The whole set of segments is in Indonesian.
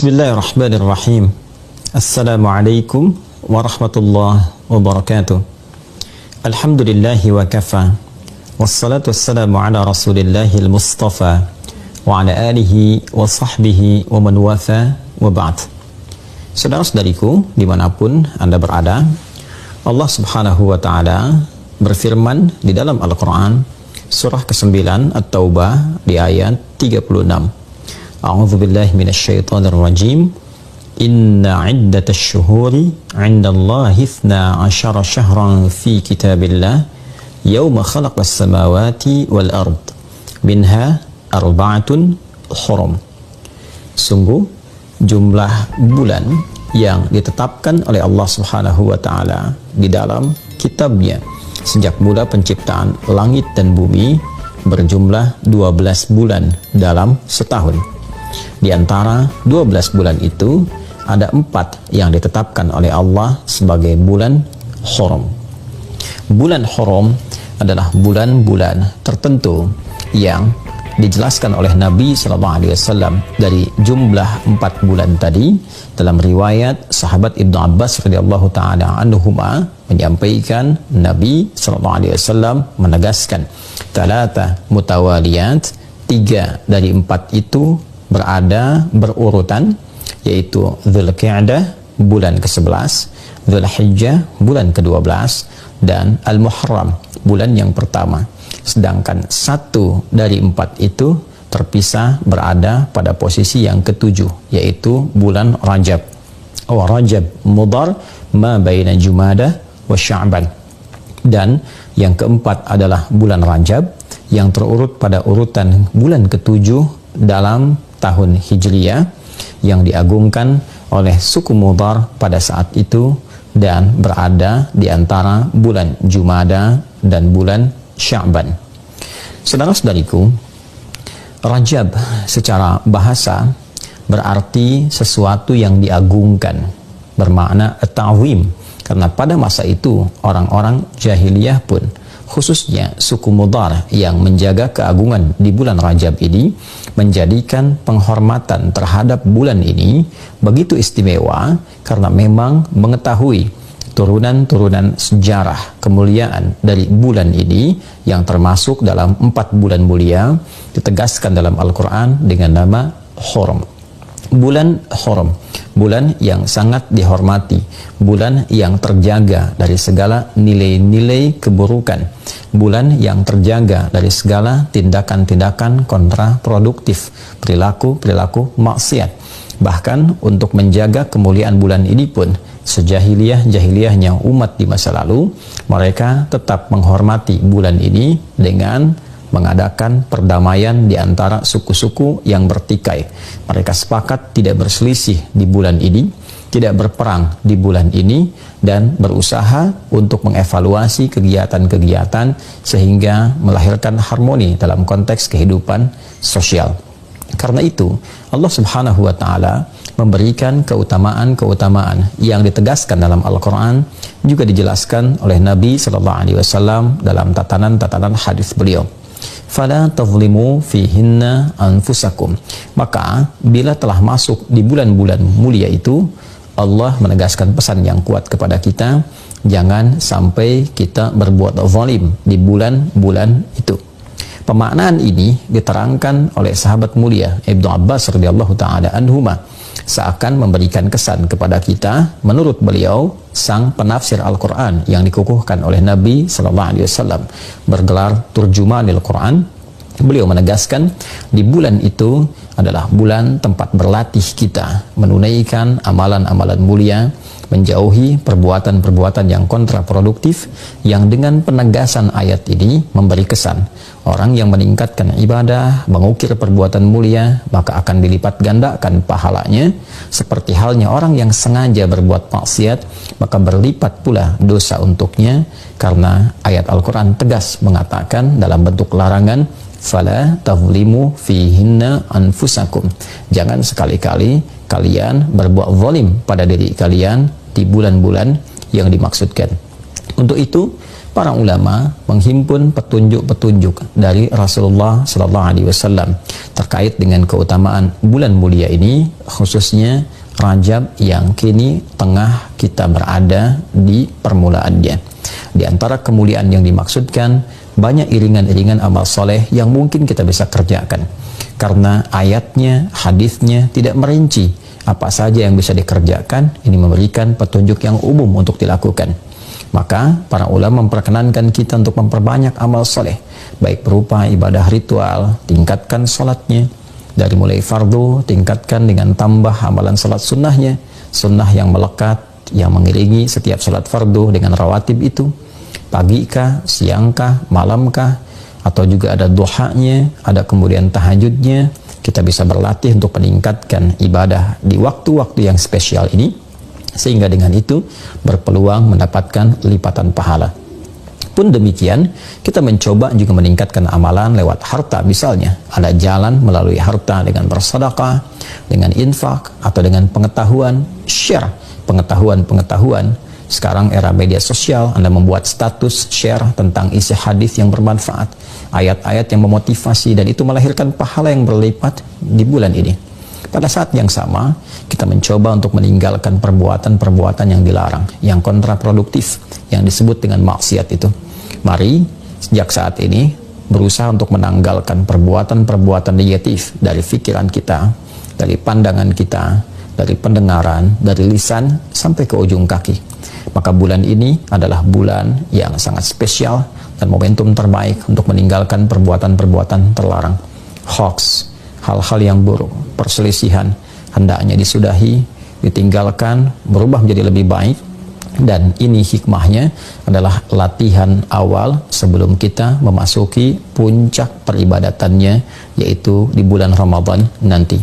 Bismillahirrahmanirrahim. Assalamualaikum warahmatullahi wabarakatuh. Alhamdulillahi wa kafa. Wassalatu wassalamu ala rasulillahil mustafa wa ala alihi wa sahbihi wa man wafa wa ba'd. Saudara-saudariku dimanapun Anda berada, Allah subhanahu wa ta'ala berfirman di dalam Al-Quran surah ke-9 At-Taubah di ayat 36. A'udzu billahi minasyaitonir rajim. Inna 'iddatasy syuhuri 'indallahi 12 syahran fi kitabillah yauma khalaqas samawati wal ard minha arba'atun hurum. Sungguh jumlah bulan yang ditetapkan oleh Allah Subhanahu wa taala di dalam kitabnya sejak mula penciptaan langit dan bumi berjumlah 12 bulan dalam setahun. Di antara 12 bulan itu ada 4 yang ditetapkan oleh Allah sebagai bulan hurum. Bulan hurum adalah bulan-bulan tertentu yang dijelaskan oleh Nabi SAW dari jumlah 4 bulan tadi. Dalam riwayat sahabat Ibnu Abbas radhiyallahu taala anhuma menyampaikan Nabi SAW menegaskan talata mutawaliyat, 3 dari 4 itu berurutan, yaitu Dzulqa'dah bulan ke-11, Dzulhijjah bulan ke-12, dan Al-Muharram bulan yang pertama. Sedangkan 1 dari 4 itu terpisah berada pada posisi yang ke-7, yaitu bulan Rajab. Rajab Mudhar ma baina Jumadah wa Sya'ban. Dan yang keempat adalah bulan Rajab yang terurut pada urutan bulan ke-7 dalam tahun Hijriyah yang diagungkan oleh suku Mudhar pada saat itu dan berada di antara bulan Jumada dan bulan Sya'ban. Saudara-saudariku, Rajab secara bahasa berarti sesuatu yang diagungkan, bermakna at-ta'zim, karena pada masa itu orang-orang jahiliyah pun, khususnya suku Mudhar yang menjaga keagungan di bulan Rajab ini, menjadikan penghormatan terhadap bulan ini begitu istimewa karena memang mengetahui turunan-turunan sejarah kemuliaan dari bulan ini yang termasuk dalam 4 bulan mulia ditegaskan dalam Al-Quran dengan nama Hurum. Bulan Hurum, bulan yang sangat dihormati, bulan yang terjaga dari segala nilai-nilai keburukan, bulan yang terjaga dari segala tindakan-tindakan kontraproduktif, perilaku-perilaku maksiat. Bahkan untuk menjaga kemuliaan bulan ini pun, sejahiliyah-jahiliyahnya umat di masa lalu, mereka tetap menghormati bulan ini dengan mengadakan perdamaian di antara suku-suku yang bertikai. Mereka sepakat tidak berselisih di bulan ini, tidak berperang di bulan ini, dan berusaha untuk mengevaluasi kegiatan-kegiatan sehingga melahirkan harmoni dalam konteks kehidupan sosial. Karena itu, Allah Subhanahu wa ta'ala memberikan keutamaan-keutamaan yang ditegaskan dalam Al-Quran, juga dijelaskan oleh Nabi SAW dalam tatanan-tatanan hadis beliau. Fala tazlimu fihinna anfusakum. Maka bila telah masuk di bulan-bulan mulia itu, Allah menegaskan pesan yang kuat kepada kita, jangan sampai kita berbuat zalim di bulan-bulan itu. Pemaknaan ini diterangkan oleh sahabat mulia Ibnu Abbas radhiyallahu taala anhuma, seakan memberikan kesan kepada kita menurut beliau sang penafsir Al-Quran yang dikukuhkan oleh Nabi SAW bergelar Turjumanil Quran. Beliau menegaskan di bulan itu adalah bulan tempat berlatih kita menunaikan amalan-amalan mulia, menjauhi perbuatan-perbuatan yang kontraproduktif, yang dengan penegasan ayat ini memberi kesan orang yang meningkatkan ibadah, mengukir perbuatan mulia, maka akan dilipat gandakan pahalanya, seperti halnya orang yang sengaja berbuat maksiat, maka berlipat pula dosa untuknya, karena ayat Al-Quran tegas mengatakan dalam bentuk larangan, fala tazlimu fihinna anfusakum. Jangan sekali-kali kalian berbuat zalim pada diri kalian di bulan-bulan yang dimaksudkan. Untuk itu, Para ulama menghimpun petunjuk-petunjuk dari Rasulullah Sallallahu Alaihi Wasallam terkait dengan keutamaan bulan mulia ini, khususnya Rajab yang kini tengah kita berada di permulaannya. Di antara kemuliaan yang dimaksudkan, banyak iringan-iringan amal soleh yang mungkin kita bisa kerjakan. Karena ayatnya, hadisnya tidak merinci apa saja yang bisa dikerjakan, ini memberikan petunjuk yang umum untuk dilakukan. Maka para ulama memperkenankan kita untuk memperbanyak amal soleh, baik berupa ibadah ritual, tingkatkan sholatnya, dari mulai fardu, tingkatkan dengan tambah amalan sholat sunnahnya, sunnah yang melekat, yang mengiringi setiap sholat fardu dengan rawatib itu, pagi kah, siang kah, malam kah, atau juga ada duhanya, ada kemudian tahajudnya. Kita bisa berlatih untuk meningkatkan ibadah di waktu-waktu yang spesial ini, sehingga dengan itu berpeluang mendapatkan lipatan pahala. Pun demikian, kita mencoba juga meningkatkan amalan lewat harta. Misalnya, ada jalan melalui harta dengan bersedekah, dengan infak, atau dengan pengetahuan, share pengetahuan. Sekarang era media sosial, Anda membuat status share tentang isi hadis yang bermanfaat, ayat-ayat yang memotivasi, dan itu melahirkan pahala yang berlipat di bulan ini. Pada saat yang sama, kita mencoba untuk meninggalkan perbuatan-perbuatan yang dilarang, yang kontraproduktif, yang disebut dengan maksiat itu. Mari, sejak saat ini, berusaha untuk menanggalkan perbuatan-perbuatan negatif dari pikiran kita, dari pandangan kita, dari pendengaran, dari lisan, sampai ke ujung kaki. Maka bulan ini adalah bulan yang sangat spesial dan momentum terbaik untuk meninggalkan perbuatan-perbuatan terlarang. Hoax, hal-hal yang buruk, perselisihan, hendaknya disudahi, ditinggalkan, berubah menjadi lebih baik. Dan ini hikmahnya adalah latihan awal sebelum kita memasuki puncak peribadatannya, yaitu di bulan Ramadan nanti.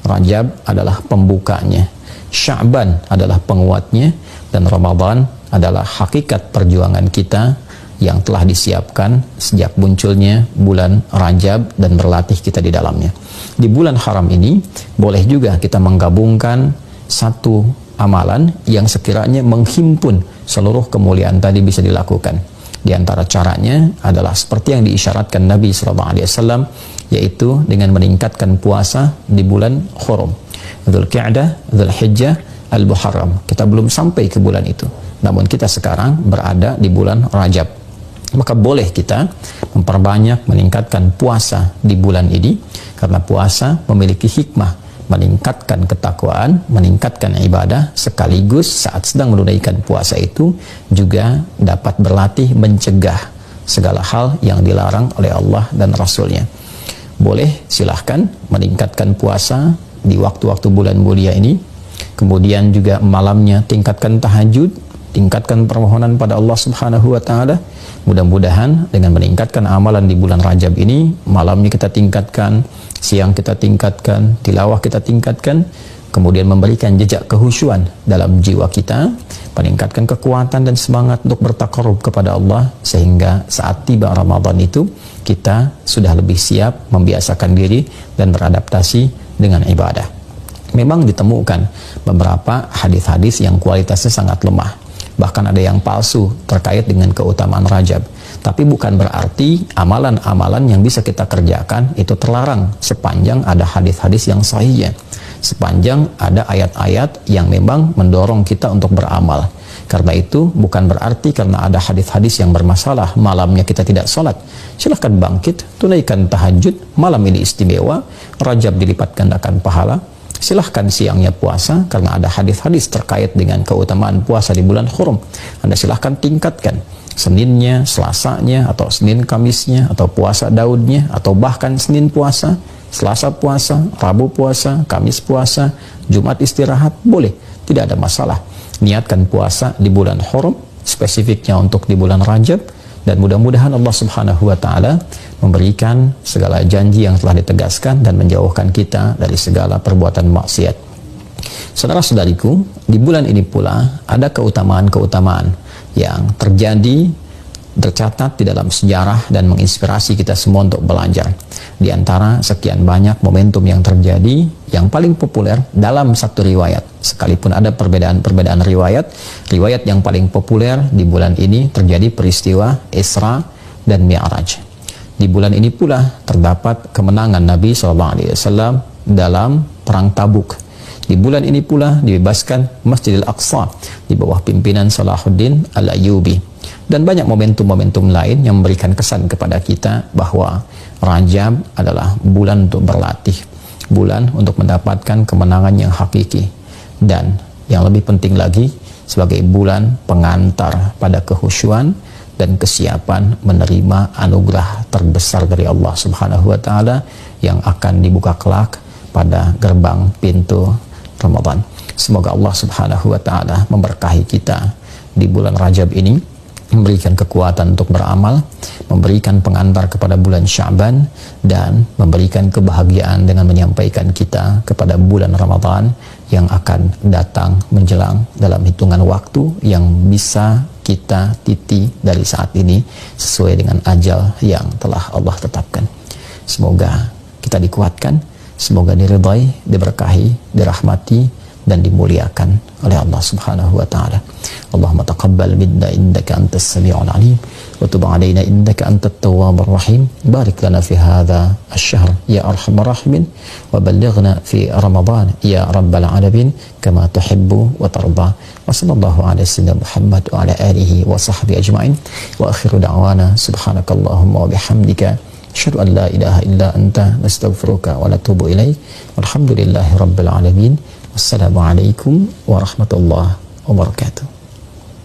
Rajab adalah pembukanya, Sya'ban adalah penguatnya, dan Ramadan adalah hakikat perjuangan kita yang telah disiapkan sejak munculnya bulan Rajab dan berlatih kita di dalamnya. Di bulan haram ini, boleh juga kita menggabungkan satu amalan yang sekiranya menghimpun seluruh kemuliaan tadi bisa dilakukan. Di antara caranya adalah seperti yang diisyaratkan Nabi SAW, yaitu dengan meningkatkan puasa di bulan Hurum, Dzulqa'dah, Dzulhijjah, Al-Muharram. Kita belum sampai ke bulan itu, namun kita sekarang berada di bulan Rajab. Maka boleh kita memperbanyak meningkatkan puasa di bulan ini, karena puasa memiliki hikmah meningkatkan ketakwaan, meningkatkan ibadah, sekaligus saat sedang menunaikan puasa itu juga dapat berlatih mencegah segala hal yang dilarang oleh Allah dan Rasulnya. Boleh, silahkan meningkatkan puasa di waktu-waktu bulan mulia ini. Kemudian juga malamnya tingkatkan tahajud, tingkatkan permohonan pada Allah Subhanahu wa Ta'ala. Mudah-mudahan dengan meningkatkan amalan di bulan Rajab ini, malamnya kita tingkatkan, siang kita tingkatkan, tilawah kita tingkatkan, kemudian memberikan jejak kehusyuan dalam jiwa kita, meningkatkan kekuatan dan semangat untuk bertakarub kepada Allah, sehingga saat tiba Ramadan itu kita sudah lebih siap membiasakan diri dan beradaptasi dengan ibadah. Memang ditemukan beberapa hadis-hadis yang kualitasnya sangat lemah, bahkan ada yang palsu terkait dengan keutamaan Rajab. Tapi bukan berarti amalan-amalan yang bisa kita kerjakan itu terlarang, sepanjang ada hadis-hadis yang sahihnya, sepanjang ada ayat-ayat yang memang mendorong kita untuk beramal. Karena itu bukan berarti karena ada hadis-hadis yang bermasalah malamnya kita tidak sholat. Silahkan bangkit, tunaikan tahajud, malam ini istimewa, Rajab dilipat gandakan pahala. Silahkan siangnya puasa, karena ada hadis-hadis terkait dengan keutamaan puasa di bulan Hurum. Anda silahkan tingkatkan Seninnya, Selasanya, atau Senin Kamisnya, atau puasa Daudnya, atau bahkan Senin puasa, Selasa puasa, Rabu puasa, Kamis puasa, Jumat istirahat, boleh, tidak ada masalah. Niatkan puasa di bulan Hurum, spesifiknya untuk di bulan Rajab, dan mudah-mudahan Allah Subhanahu wa Ta'ala memberikan segala janji yang telah ditegaskan dan menjauhkan kita dari segala perbuatan maksiat. Saudara-saudariku, di bulan ini pula ada keutamaan-keutamaan yang terjadi tercatat di dalam sejarah dan menginspirasi kita semua untuk belajar. Di antara sekian banyak momentum yang terjadi, yang paling populer dalam satu riwayat, sekalipun ada perbedaan-perbedaan riwayat yang paling populer di bulan ini terjadi peristiwa Isra dan Mi'raj. Di bulan ini pula terdapat kemenangan Nabi SAW dalam perang Tabuk. Di bulan ini pula dibebaskan Masjidil Aqsa di bawah pimpinan Salahuddin Al-Ayyubi. Dan banyak momentum-momentum lain yang memberikan kesan kepada kita bahwa Rajab adalah bulan untuk berlatih, bulan untuk mendapatkan kemenangan yang hakiki, dan yang lebih penting lagi sebagai bulan pengantar pada kehusyuan dan kesiapan menerima anugerah terbesar dari Allah Subhanahu wa Ta'ala yang akan dibuka kelak pada gerbang pintu Ramadan. Semoga Allah Subhanahu wa Ta'ala memberkahi kita di bulan Rajab ini, memberikan kekuatan untuk beramal, memberikan pengantar kepada bulan Sya'ban, dan memberikan kebahagiaan dengan menyampaikan kita kepada bulan Ramadan yang akan datang menjelang dalam hitungan waktu yang bisa kita titi dari saat ini sesuai dengan ajal yang telah Allah tetapkan. Semoga kita dikuatkan, semoga diridai, diberkahi, dirahmati, dan dimuliakan oleh Allah Subhanahu wa Ta'ala. Allahumma taqabbal minna innaka antas sami'ul alim wa tub 'alaina innaka antat tawwabur rahim. Barik lana fi hadha asy-syahr ya arhamar rahimin wa ballighna fi ramadan ya rabbal alamin kama tuhibbu wa tarda. Wa sallallahu ala sayyidina Muhammad wa ala alihi wa sahbihi ajma'in. Wa akhiru da'wana subhanakallahumma wa bihamdika asyhadu an la ilaha illa anta nastaghfiruka wa natubu ilaik. Walhamdulillahi rabbil alamin. Wassalamualaikum warahmatullahi wabarakatuh.